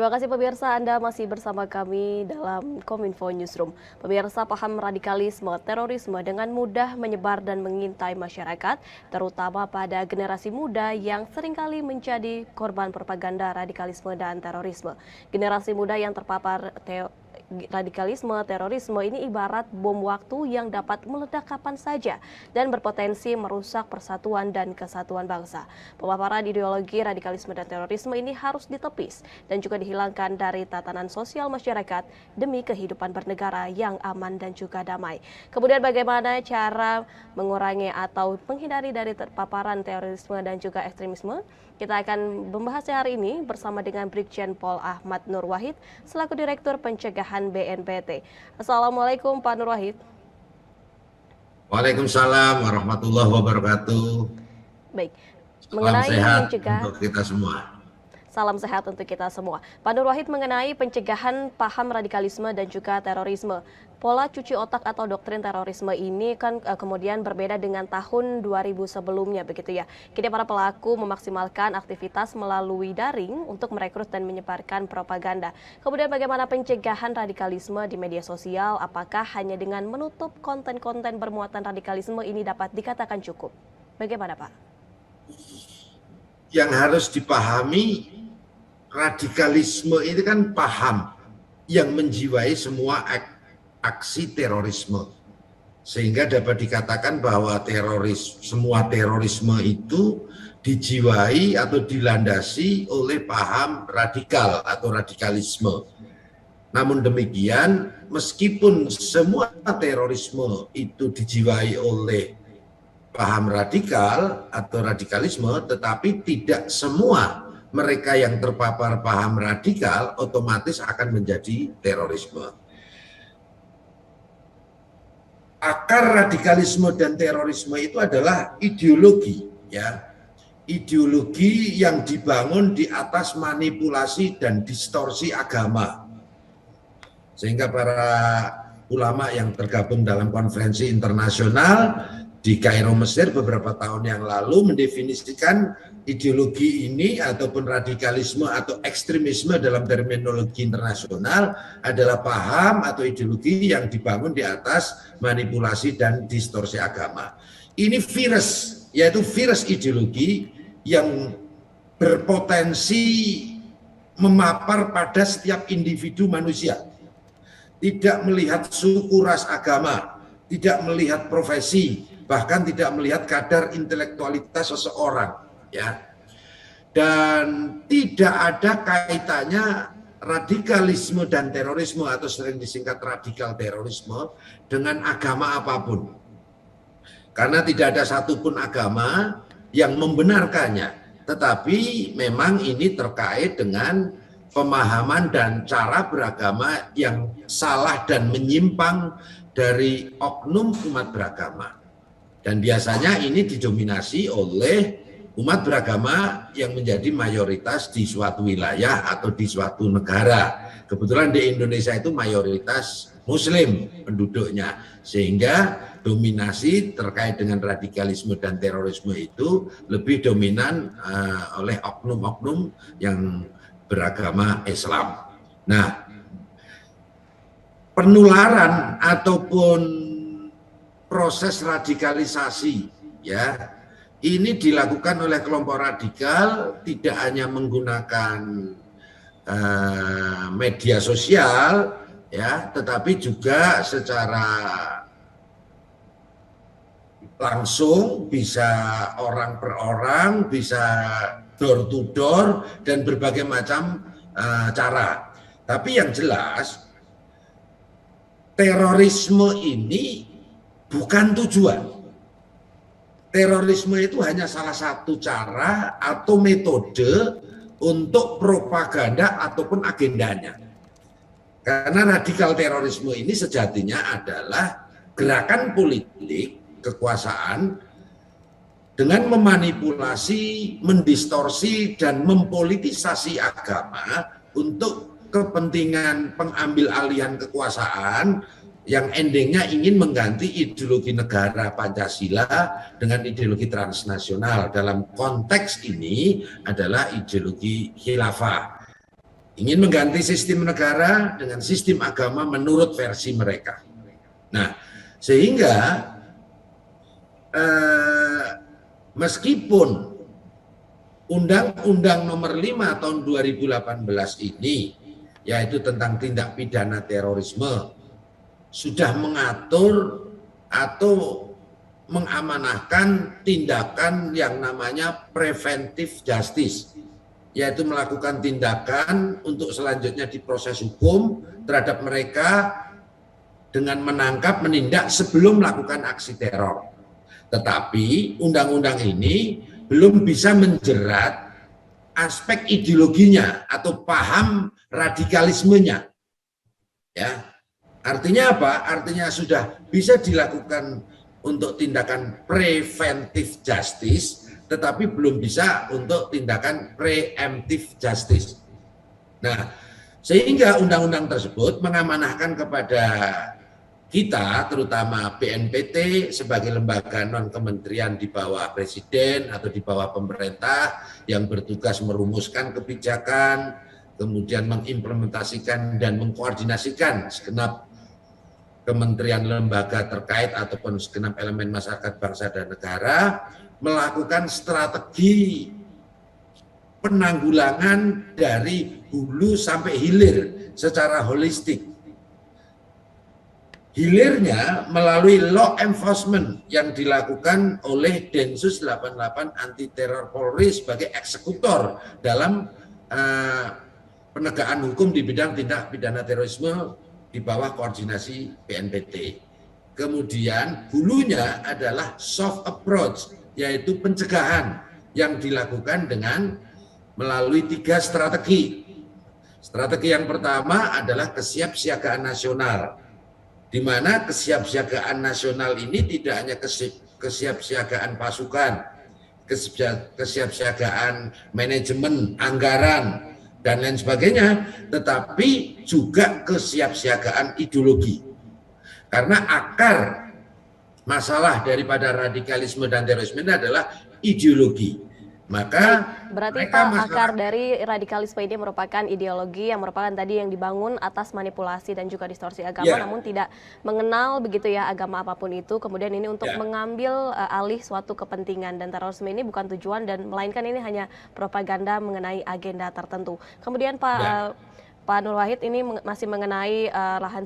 Terima kasih pemirsa, Anda masih bersama kami dalam Kominfo Newsroom. Pemirsa, paham radikalisme, terorisme dengan mudah menyebar dan mengintai masyarakat, terutama pada generasi muda yang seringkali menjadi korban propaganda radikalisme dan terorisme. Generasi muda yang terpapar radikalisme, terorisme ini ibarat bom waktu yang dapat meledak kapan saja dan berpotensi merusak persatuan dan kesatuan bangsa. Pemaparan ideologi radikalisme dan terorisme ini harus ditepis dan juga dihilangkan dari tatanan sosial masyarakat demi kehidupan bernegara yang aman dan juga damai. Kemudian bagaimana cara mengurangi atau menghindari dari terpaparan terorisme dan juga ekstremisme? Kita akan membahasnya hari ini bersama dengan Brigjen Pol Ahmad Nur Wahid selaku Direktur Pencegahan BNPT. Assalamualaikum Pak Nur Wahid. Waalaikumsalam warahmatullahi wabarakatuh. Baik, salam sehat untuk kita semua. Salam sehat untuk kita semua. Pak Nur Wahid, mengenai pencegahan paham radikalisme dan juga terorisme. Pola cuci otak atau doktrin terorisme ini kan kemudian berbeda dengan tahun 2000 sebelumnya, begitu ya. Kini para pelaku memaksimalkan aktivitas melalui daring untuk merekrut dan menyebarkan propaganda. Kemudian bagaimana pencegahan radikalisme di media sosial? Apakah hanya dengan menutup konten-konten bermuatan radikalisme ini dapat dikatakan cukup? Bagaimana, Pak? Yang harus dipahami, radikalisme itu kan paham yang menjiwai semua aksi terorisme, sehingga dapat dikatakan bahwa semua terorisme itu dijiwai atau dilandasi oleh paham radikal atau radikalisme. Namun demikian, meskipun semua terorisme itu dijiwai oleh paham radikal atau radikalisme, tetapi tidak semua mereka yang terpapar paham radikal otomatis akan menjadi terorisme. Akar radikalisme dan terorisme itu adalah ideologi, ya. Ideologi yang dibangun di atas manipulasi dan distorsi agama. Sehingga para ulama yang tergabung dalam konferensi internasional di Kairo, Mesir beberapa tahun yang lalu mendefinisikan ideologi ini ataupun radikalisme atau ekstremisme dalam terminologi internasional adalah paham atau ideologi yang dibangun di atas manipulasi dan distorsi agama. Ini virus, yaitu virus ideologi yang berpotensi memapar pada setiap individu manusia. Tidak melihat suku, ras, agama, tidak melihat profesi, bahkan tidak melihat kadar intelektualitas seseorang, ya. Dan tidak ada kaitannya radikalisme dan terorisme atau sering disingkat radikal terorisme dengan agama apapun. Karena tidak ada satupun agama yang membenarkannya, tetapi memang ini terkait dengan pemahaman dan cara beragama yang salah dan menyimpang dari oknum umat beragama. Dan biasanya ini didominasi oleh umat beragama yang menjadi mayoritas di suatu wilayah atau di suatu negara. Kebetulan di Indonesia itu mayoritas Muslim penduduknya, sehingga dominasi terkait dengan radikalisme dan terorisme itu lebih dominan oleh oknum-oknum yang beragama Islam. Nah, penularan ataupun proses radikalisasi, ya, ini dilakukan oleh kelompok radikal tidak hanya menggunakan media sosial, ya, tetapi juga secara langsung, bisa orang per orang, bisa door to door, dan berbagai macam cara. Tapi yang jelas, terorisme ini bukan tujuan. Terorisme itu hanya salah satu cara atau metode untuk propaganda ataupun agendanya. Karena radikal terorisme ini sejatinya adalah gerakan politik kekuasaan dengan memanipulasi, mendistorsi, dan mempolitisasi agama untuk kepentingan pengambil alihan kekuasaan yang endingnya ingin mengganti ideologi negara Pancasila dengan ideologi transnasional. Dalam konteks ini adalah ideologi khilafah. ingin mengganti sistem negara dengan sistem agama menurut versi mereka. Nah, sehingga meskipun Undang-Undang Nomor 5 Tahun 2018 ini, yaitu tentang tindak pidana terorisme, sudah mengatur atau mengamanahkan tindakan yang namanya preventive justice, yaitu melakukan tindakan untuk selanjutnya diproses hukum terhadap mereka dengan menangkap, menindak sebelum melakukan aksi teror. Tetapi undang-undang ini belum bisa menjerat aspek ideologinya atau paham radikalismenya. Ya. Artinya apa? Artinya sudah bisa dilakukan untuk tindakan preventive justice, tetapi belum bisa untuk tindakan preemptive justice. Nah, sehingga undang-undang tersebut mengamanahkan kepada kita, terutama BNPT sebagai lembaga non-kementerian di bawah presiden atau di bawah pemerintah yang bertugas merumuskan kebijakan, kemudian mengimplementasikan dan mengkoordinasikan segenap kementerian lembaga terkait ataupun segenap elemen masyarakat bangsa dan negara, melakukan strategi penanggulangan dari hulu sampai hilir secara holistik. Hilirnya melalui law enforcement yang dilakukan oleh Densus 88 Anti Teror Polri sebagai eksekutor dalam penegakan hukum di bidang tindak pidana terorisme di bawah koordinasi BNPT. Kemudian hulunya adalah soft approach, yaitu pencegahan yang dilakukan dengan melalui 3 strategi. Strategi yang pertama adalah kesiapsiagaan nasional, di mana kesiapsiagaan nasional ini tidak hanya kesiapsiagaan pasukan, kesiapsiagaan manajemen, anggaran, dan lain sebagainya, tetapi juga kesiapsiagaan ideologi. Karena akar masalah daripada radikalisme dan terorisme ini adalah ideologi. Maka berarti Pak, akar dari radikalisme ini merupakan ideologi yang merupakan tadi yang dibangun atas manipulasi dan juga distorsi agama, namun tidak mengenal begitu ya agama apapun itu, kemudian ini untuk mengambil alih suatu kepentingan, dan terorisme ini bukan tujuan dan melainkan ini hanya propaganda mengenai agenda tertentu. Kemudian Pak Nur Wahid, ini masih mengenai lahan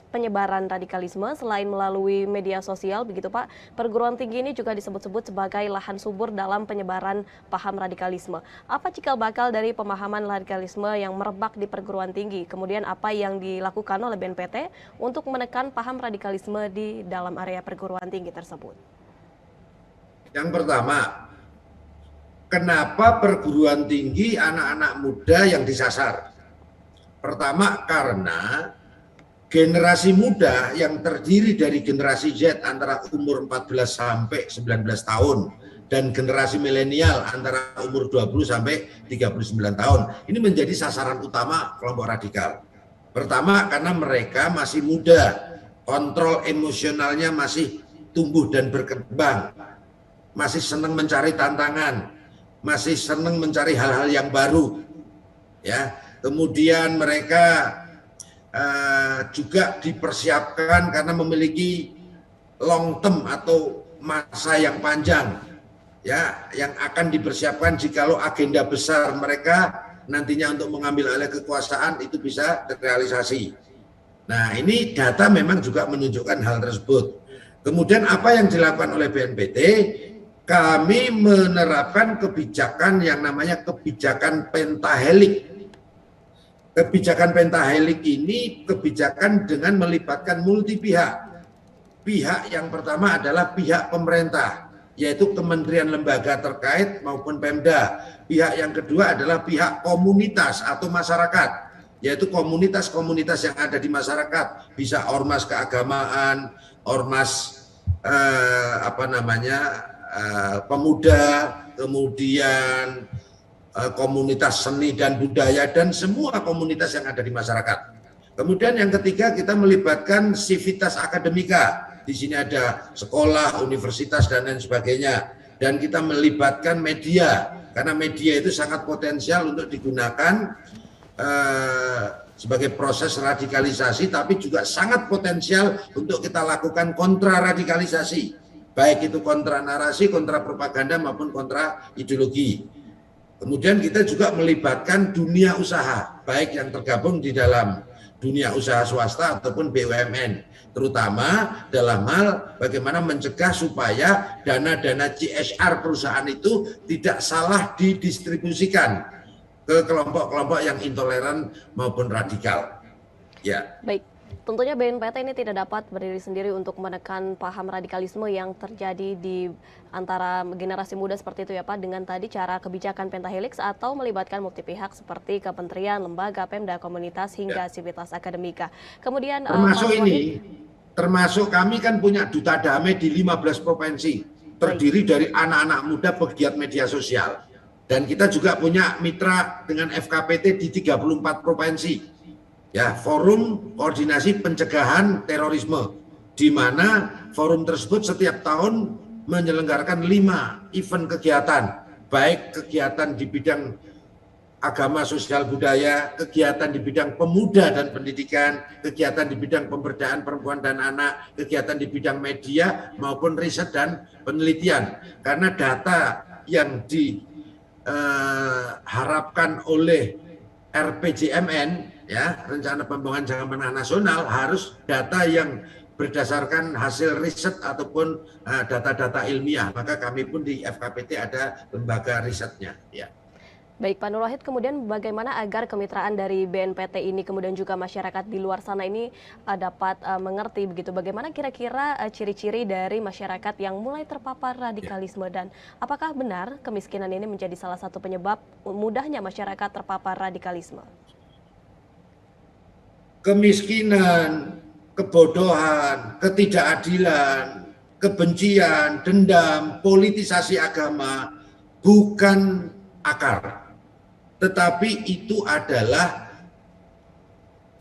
penyebaran radikalisme selain melalui media sosial begitu Pak, perguruan tinggi ini juga disebut-sebut sebagai lahan subur dalam penyebaran paham radikalisme. Apa cikal bakal dari pemahaman radikalisme yang merebak di perguruan tinggi? Kemudian apa yang dilakukan oleh BNPT untuk menekan paham radikalisme di dalam area perguruan tinggi tersebut? Yang pertama, kenapa perguruan tinggi anak-anak muda yang disasar? Pertama, karena generasi muda yang terdiri dari generasi Z antara umur 14 sampai 19 tahun dan generasi milenial antara umur 20 sampai 39 tahun ini menjadi sasaran utama kelompok radikal. Pertama, karena mereka masih muda, kontrol emosionalnya masih tumbuh dan berkembang, masih senang mencari tantangan, masih senang mencari hal-hal yang baru, ya. Kemudian mereka juga dipersiapkan karena memiliki long term atau masa yang panjang, ya, yang akan dipersiapkan jikalau agenda besar mereka nantinya untuk mengambil alih kekuasaan itu bisa terrealisasi. Nah, ini data memang juga menunjukkan hal tersebut. Kemudian apa yang dilakukan oleh BNPT? Kami menerapkan kebijakan yang namanya kebijakan pentahelik. Kebijakan pentahelik ini kebijakan dengan melibatkan multi pihak. Pihak yang pertama adalah pihak pemerintah, yaitu kementerian lembaga terkait maupun Pemda. Pihak yang kedua adalah pihak komunitas atau masyarakat, yaitu komunitas-komunitas yang ada di masyarakat. Bisa ormas keagamaan, ormas pemuda, kemudian komunitas seni dan budaya, dan semua komunitas yang ada di masyarakat. Kemudian yang ketiga, kita melibatkan sivitas akademika. Di sini ada sekolah, universitas, dan lain sebagainya. Dan kita melibatkan media, karena media itu sangat potensial untuk digunakan sebagai proses radikalisasi, tapi juga sangat potensial untuk kita lakukan kontraradikalisasi, baik itu kontra narasi, kontra propaganda maupun kontra ideologi. Kemudian kita juga melibatkan dunia usaha, baik yang tergabung di dalam dunia usaha swasta ataupun BUMN, terutama dalam hal bagaimana mencegah supaya dana-dana CSR perusahaan itu tidak salah didistribusikan ke kelompok-kelompok yang intoleran maupun radikal. Ya. Baik, tentunya BNPT ini tidak dapat berdiri sendiri untuk menekan paham radikalisme yang terjadi di antara generasi muda seperti itu ya Pak, dengan tadi cara kebijakan pentahelix atau melibatkan multi pihak seperti kementerian, lembaga, Pemda, komunitas hingga sivitas akademika. Kemudian termasuk termasuk kami kan punya duta damai di 15 provinsi, terdiri dari anak-anak muda pegiat media sosial. Dan kita juga punya mitra dengan FKPT di 34 provinsi. Ya, Forum Koordinasi Pencegahan Terorisme, di mana forum tersebut setiap tahun menyelenggarakan 5 event kegiatan, baik kegiatan di bidang agama, sosial, budaya, kegiatan di bidang pemuda dan pendidikan, kegiatan di bidang pemberdayaan perempuan dan anak, kegiatan di bidang media maupun riset dan penelitian. Karena data yang diharapkan oleh RPJMN, ya, Rencana Pembangunan Jangka Menengah Nasional, harus data yang berdasarkan hasil riset ataupun data-data ilmiah. Maka kami pun di FKPT ada lembaga risetnya, ya. Baik Pak Nur Wahid, kemudian bagaimana agar kemitraan dari BNPT ini kemudian juga masyarakat di luar sana ini dapat mengerti begitu, bagaimana kira-kira ciri-ciri dari masyarakat yang mulai terpapar radikalisme, dan apakah benar kemiskinan ini menjadi salah satu penyebab mudahnya masyarakat terpapar radikalisme? Kemiskinan, kebodohan, ketidakadilan, kebencian, dendam, politisasi agama bukan akar, tetapi itu adalah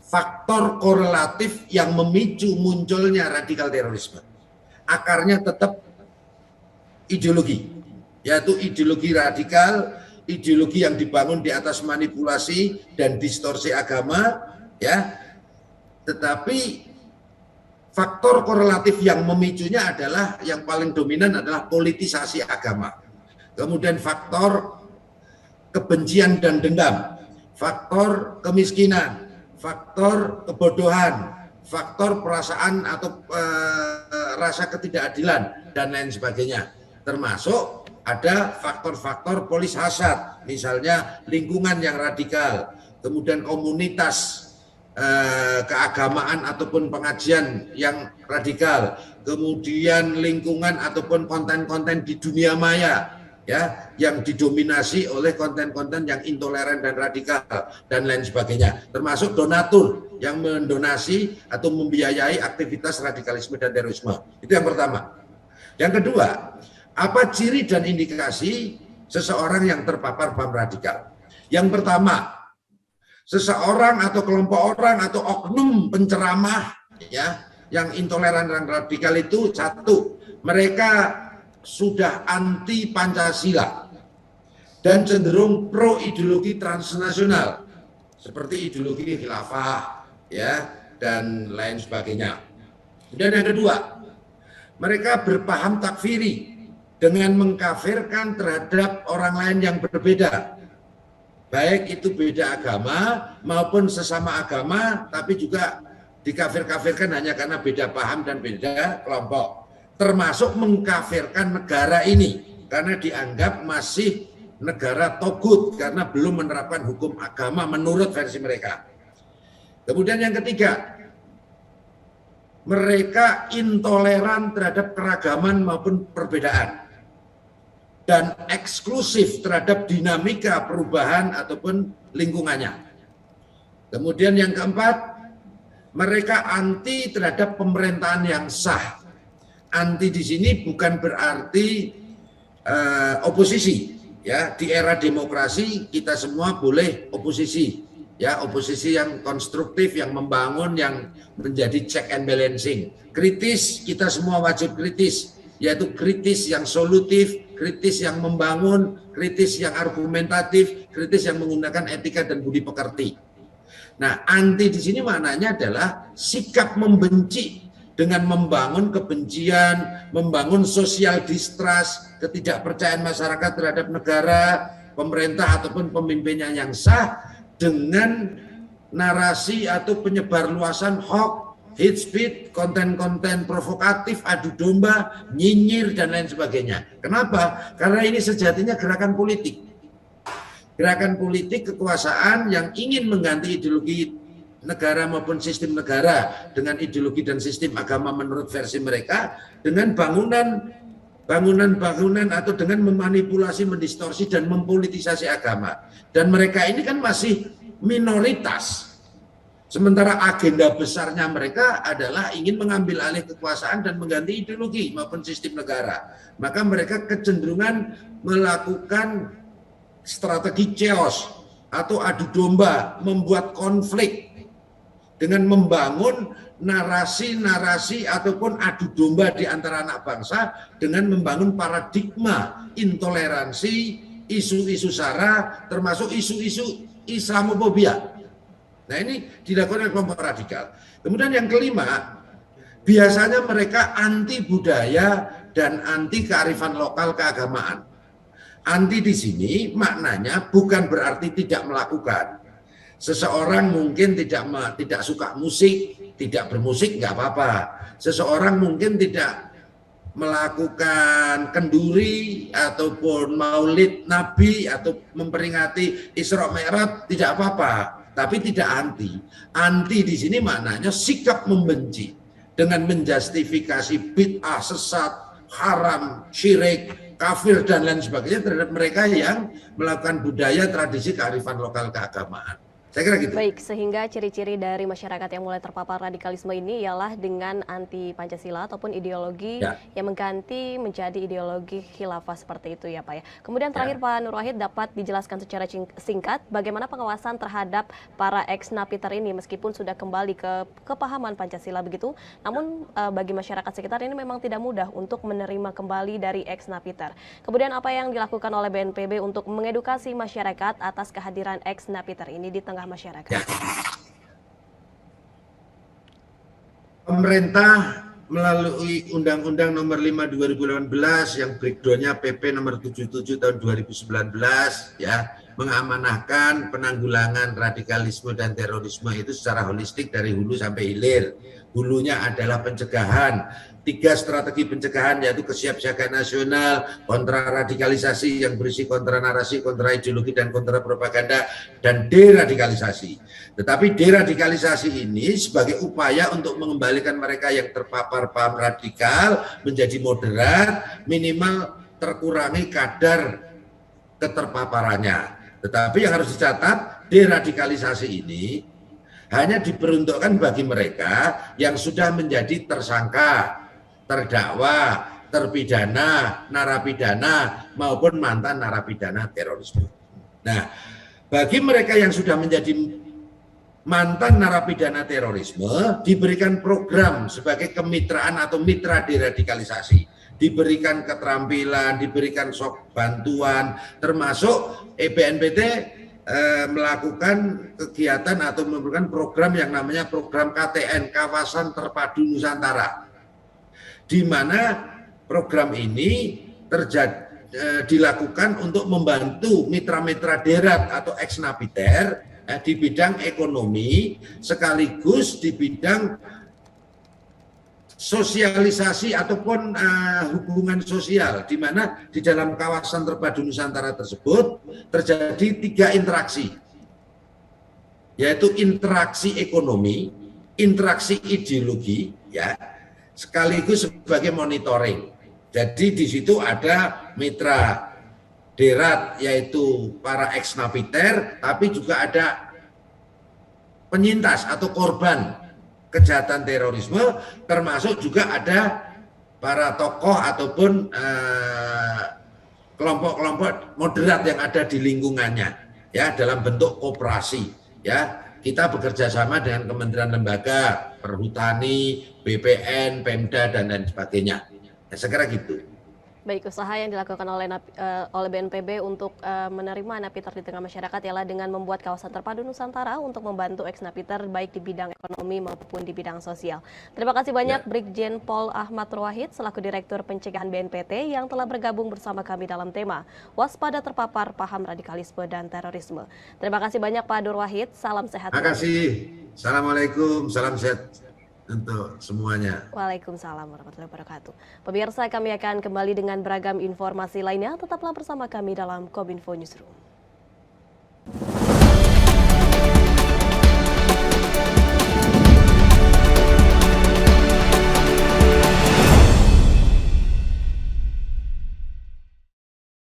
faktor korelatif yang memicu munculnya radikal terorisme. Akarnya tetap ideologi, yaitu ideologi radikal, ideologi yang dibangun di atas manipulasi dan distorsi agama, ya. Tetapi faktor korelatif yang memicunya adalah, yang paling dominan adalah politisasi agama. Kemudian faktor kebencian dan dendam, faktor kemiskinan, faktor kebodohan, faktor perasaan atau rasa ketidakadilan, dan lain sebagainya. Termasuk ada faktor-faktor polis hasad, misalnya lingkungan yang radikal, kemudian komunitas keagamaan ataupun pengajian yang radikal, kemudian lingkungan ataupun konten-konten di dunia maya, ya, yang didominasi oleh konten-konten yang intoleran dan radikal, dan lain sebagainya. Termasuk donatur yang mendonasi atau membiayai aktivitas radikalisme dan terorisme. Itu yang pertama. Yang kedua, apa ciri dan indikasi seseorang yang terpapar paham radikal? Yang pertama, seseorang atau kelompok orang atau oknum penceramah, ya, yang intoleran dan radikal itu, satu, mereka sudah anti Pancasila dan cenderung pro ideologi transnasional seperti ideologi khilafah, ya, dan lain sebagainya. Dan yang kedua, mereka berpaham takfiri dengan mengkafirkan terhadap orang lain yang berbeda, baik itu beda agama maupun sesama agama, tapi juga dikafir-kafirkan hanya karena beda paham dan beda kelompok. Termasuk mengkafirkan negara ini karena dianggap masih negara togut karena belum menerapkan hukum agama menurut versi mereka. Kemudian yang ketiga, mereka intoleran terhadap keragaman maupun perbedaan dan eksklusif terhadap dinamika perubahan ataupun lingkungannya. Kemudian yang keempat, mereka anti terhadap pemerintahan yang sah. Anti di sini bukan berarti oposisi, ya. Di era demokrasi kita semua boleh oposisi, ya, oposisi yang konstruktif, yang membangun, yang menjadi check and balancing. Kritis, kita semua wajib kritis, yaitu kritis yang solutif, kritis yang membangun, kritis yang argumentatif, kritis yang menggunakan etika dan budi pekerti. Nah, anti di sini maknanya adalah sikap membenci dengan membangun kebencian, membangun social distrust, ketidakpercayaan masyarakat terhadap negara, pemerintah ataupun pemimpinnya yang sah dengan narasi atau penyebar luasan hoax, hate speech, konten-konten provokatif, adu domba, nyinyir dan lain sebagainya. Kenapa? Karena ini sejatinya gerakan politik. Gerakan politik kekuasaan yang ingin mengganti ideologi negara maupun sistem negara dengan ideologi dan sistem agama menurut versi mereka dengan bangunan atau dengan memanipulasi, mendistorsi dan mempolitisasi agama. Dan mereka ini kan masih minoritas. Sementara agenda besarnya mereka adalah ingin mengambil alih kekuasaan dan mengganti ideologi maupun sistem negara. Maka mereka kecenderungan melakukan strategi chaos atau adu domba, membuat konflik dengan membangun narasi-narasi ataupun adu domba di antara anak bangsa dengan membangun paradigma intoleransi, isu-isu sara, termasuk isu-isu Islamofobia. Nah, ini dilakukan oleh kelompok radikal. Kemudian yang kelima, biasanya mereka anti budaya dan anti kearifan lokal keagamaan. Anti di sini maknanya bukan berarti tidak melakukan. Seseorang mungkin tidak suka musik, tidak bermusik nggak apa-apa. Seseorang mungkin tidak melakukan kenduri ataupun maulid Nabi atau memperingati Isra Mi'raj tidak apa-apa, tapi tidak anti. Anti di sini maknanya sikap membenci dengan menjustifikasi bid'ah, sesat, haram, syirik, kafir dan lain sebagainya terhadap mereka yang melakukan budaya, tradisi, kearifan lokal keagamaan. Saya kira gitu. Baik, sehingga ciri-ciri dari masyarakat yang mulai terpapar radikalisme ini ialah dengan anti Pancasila ataupun ideologi yang mengganti menjadi ideologi khilafah seperti itu ya Pak ya. Kemudian terakhir Pak Nur Wahid, dapat dijelaskan secara singkat bagaimana pengawasan terhadap para ex-napiter ini meskipun sudah kembali ke kepahaman Pancasila begitu, namun bagi masyarakat sekitar ini memang tidak mudah untuk menerima kembali dari ex-napiter. Kemudian apa yang dilakukan oleh BNPB untuk mengedukasi masyarakat atas kehadiran ex-napiter ini di tengah masyarakat? Ya. Pemerintah melalui Undang-Undang Nomor 5 2018 yang breakdown-nya PP Nomor 77 tahun 2019 ya, mengamanahkan penanggulangan radikalisme dan terorisme itu secara holistik dari hulu sampai hilir. Hulunya adalah pencegahan, 3 strategi pencegahan yaitu kesiapsiagaan nasional, kontra radikalisasi yang berisi kontra narasi, kontra ideologi dan kontra propaganda, dan deradikalisasi. Tetapi deradikalisasi ini sebagai upaya untuk mengembalikan mereka yang terpapar paham radikal menjadi moderat, minimal terkurangi kadar keterpaparannya. Tetapi yang harus dicatat, deradikalisasi ini hanya diperuntukkan bagi mereka yang sudah menjadi tersangka, terdakwa, terpidana, narapidana, maupun mantan narapidana terorisme. Nah, bagi mereka yang sudah menjadi mantan narapidana terorisme, diberikan program sebagai kemitraan atau mitra deradikalisasi. Diberikan keterampilan, diberikan bantuan, termasuk BNPB melakukan kegiatan atau memberikan program yang namanya program KTN, Kawasan Terpadu Nusantara, di mana program ini dilakukan untuk membantu mitra-mitra derat atau ex-napiter di bidang ekonomi sekaligus di bidang sosialisasi ataupun hubungan sosial, di mana di dalam kawasan terpadu Nusantara tersebut terjadi 3 interaksi, yaitu interaksi ekonomi, interaksi ideologi, ya, sekaligus sebagai monitoring. Jadi di situ ada mitra derat yaitu para ex-napiter, tapi juga ada penyintas atau korban kejahatan terorisme, termasuk juga ada para tokoh ataupun kelompok-kelompok moderat yang ada di lingkungannya, ya, dalam bentuk koperasi, ya. Kita bekerja sama dengan kementerian lembaga, Perhutani, BPN, Pemda dan lain sebagainya. Ya, saya kira gitu. Baik, usaha yang dilakukan oleh BNPB untuk menerima napiter di tengah masyarakat ialah dengan membuat kawasan terpadu Nusantara untuk membantu ex-napiter baik di bidang ekonomi maupun di bidang sosial. Terima kasih banyak Ya, Brigjen Pol Ahmad Rohid selaku Direktur Pencegahan BNPT yang telah bergabung bersama kami dalam tema Waspada Terpapar Paham Radikalisme dan Terorisme. Terima kasih banyak Pak Nur Wahid, salam sehat terima selalu. kasih. Assalamualaikum, salam sehat untuk semuanya. Waalaikumsalam warahmatullahi wabarakatuh. Pemirsa, kami akan kembali dengan beragam informasi lainnya. Tetaplah bersama kami dalam Kominfo Newsroom.